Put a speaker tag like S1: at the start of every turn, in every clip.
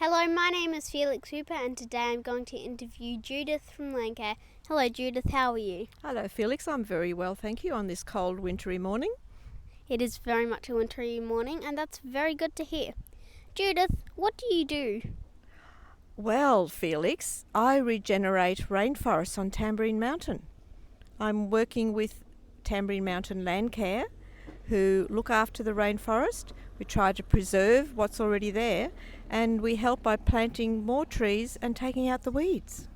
S1: Hello, my name is Felix Hooper and today I'm going to interview Judith from Landcare. Hello Judith, how are you?
S2: Hello Felix, I'm very well, thank you, on this cold wintry morning.
S1: It is very much a wintry morning and that's very good to hear. Judith, what do you do?
S2: Well, Felix, I regenerate rainforests on Tamborine Mountain. I'm working with Tamborine Mountain Landcare, who look after the rainforest. We try to preserve what's already there, and we help by planting more trees and taking out the weeds.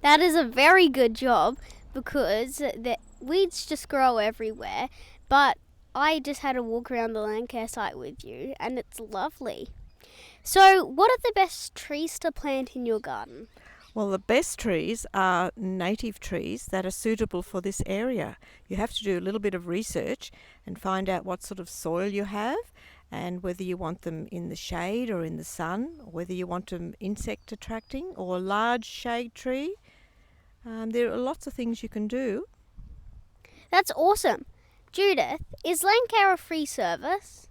S1: That is a very good job because the weeds just grow everywhere, but I just had a walk around the Landcare site with you and it's lovely. So, what are the best trees to plant in your garden?
S2: Well, the best trees are native trees that are suitable for this area. You have to do a little bit of research and find out what sort of soil you have and whether you want them in the shade or in the sun, or whether you want them insect attracting or a large shade tree. There are lots of things you can do.
S1: That's awesome. Judith, is Landcare a free service?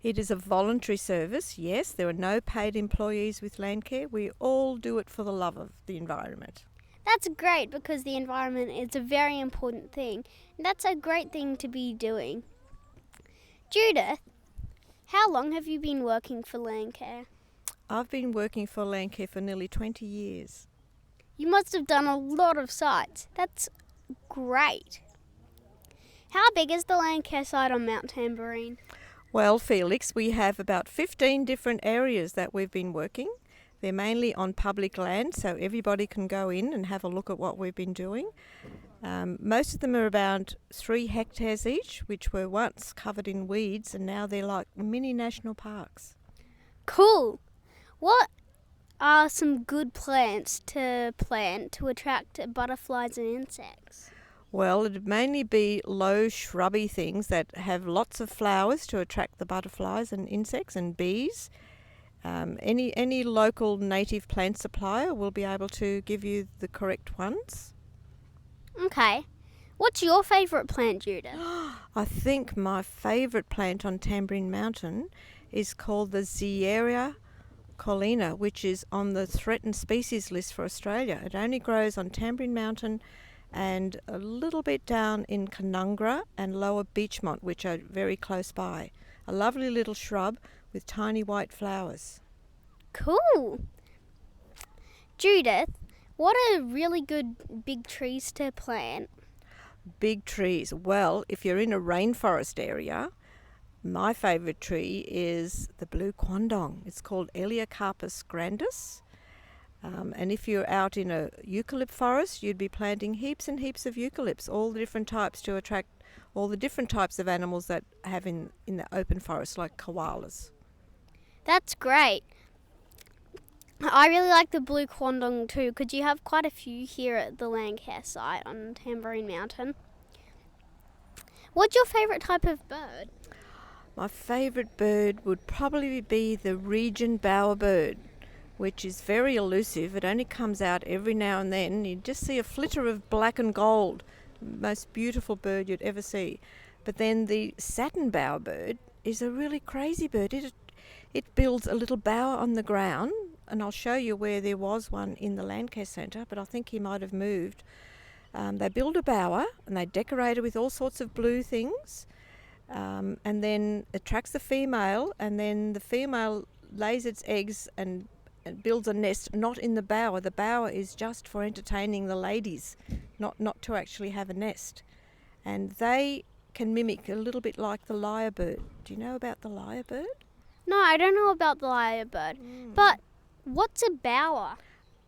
S2: It is a voluntary service, yes. There are no paid employees with Landcare. We all do it for the love of the environment.
S1: That's great because the environment is a very important thing. And that's a great thing to be doing. Judith, how long have you been working for Landcare?
S2: I've been working for Landcare for nearly 20 years.
S1: You must have done a lot of sites. That's great. How big is the Landcare site on Mount Tamborine?
S2: Well, Felix, we have about 15 different areas that we've been working. They're mainly on public land, so everybody can go in and have a look at what we've been doing. Most of them are about 3 hectares each, which were once covered in weeds, and now they're like mini national parks.
S1: Cool. What are some good plants to plant to attract butterflies and insects?
S2: Well, it'd mainly be low shrubby things that have lots of flowers to attract the butterflies and insects and bees. Any local native plant supplier will be able to give you the correct ones.
S1: Okay. What's your favourite plant, Judith?
S2: I think my favourite plant on Tamborine Mountain is called the Zieria collina, which is on the threatened species list for Australia. It only grows on Tamborine Mountain and a little bit down in Canungra and Lower Beechmont, which are very close by. A lovely little shrub with tiny white flowers.
S1: Cool. Judith, what are really good big trees to plant?
S2: Big trees. Well, if you're in a rainforest area, my favourite tree is the blue quandong. It's called Elaeocarpus grandis. And if you're out in a eucalypt forest, you'd be planting heaps and heaps of eucalypts, all the different types to attract all the different types of animals that have in the open forest, like koalas.
S1: That's great. I really like the blue quandong too, because you have quite a few here at the Landcare site on Tamborine Mountain. What's your favourite type of bird?
S2: My favourite bird would probably be the Regent bowerbird, which is very elusive. It only comes out every now and then. You just see a flitter of black and gold, most beautiful bird you'd ever see. But then the satin bowerbird is a really crazy bird. It builds a little bower on the ground, and I'll show you where there was one in the Landcare Centre, but I think he might have moved. They build a bower and they decorate it with all sorts of blue things, and then attracts the female, and then the female lays its eggs and builds a nest, not in the bower. The bower is just for entertaining the ladies, not to actually have a nest. And they can mimic a little bit like the lyrebird. Do you know about the lyrebird?
S1: No, I don't know about the lyrebird. But what's a bower?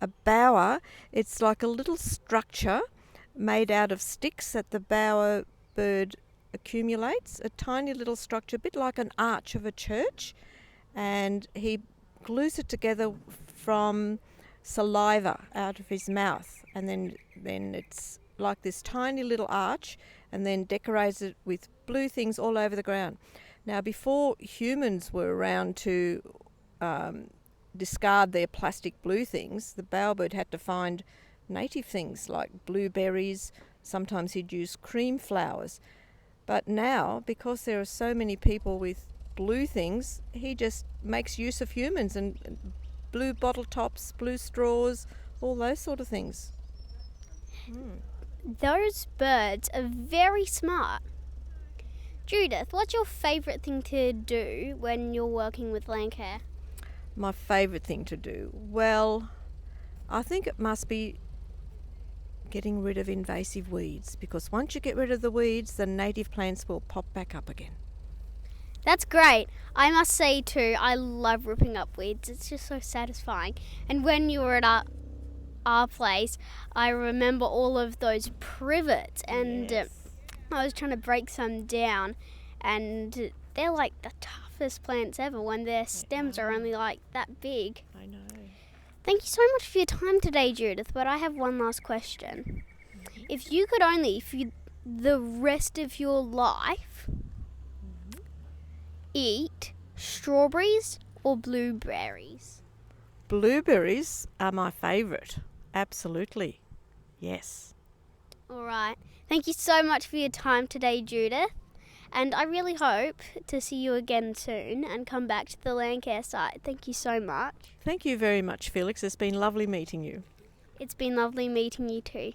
S2: A bower, it's like a little structure made out of sticks that the bowerbird accumulates. A tiny little structure, a bit like an arch of a church. And he glues it together from saliva out of his mouth, and then it's like this tiny little arch, and then decorates it with blue things all over the ground. Now, before humans were around to discard their plastic blue things, the bowerbird had to find native things like blueberries. Sometimes he'd use cream flowers. But now, because there are so many people with blue things, he just makes use of humans and blue bottle tops, blue straws, all those sort of things.
S1: Those birds are very smart. Judith, what's your favourite thing to do when you're working with Landcare?
S2: My favourite thing to do? Well, I think it must be getting rid of invasive weeds, because once you get rid of the weeds, the native plants will pop back up again.
S1: That's great. I must say too, I love ripping up weeds. It's just so satisfying. And when you were at our place, I remember all of those privets, and I was trying to break some down, and they're like the toughest plants ever when their stems are only like that big.
S2: I know.
S1: Thank you so much for your time today, Judith, but I have one last question. If you could only, for the rest of your life, eat strawberries or blueberries?
S2: Blueberries are my favourite. Absolutely. Yes.
S1: All right. Thank you so much for your time today, Judith. And I really hope to see you again soon and come back to the Landcare site. Thank you so much.
S2: Thank you very much, Felix. It's been lovely meeting you.
S1: It's been lovely meeting you too.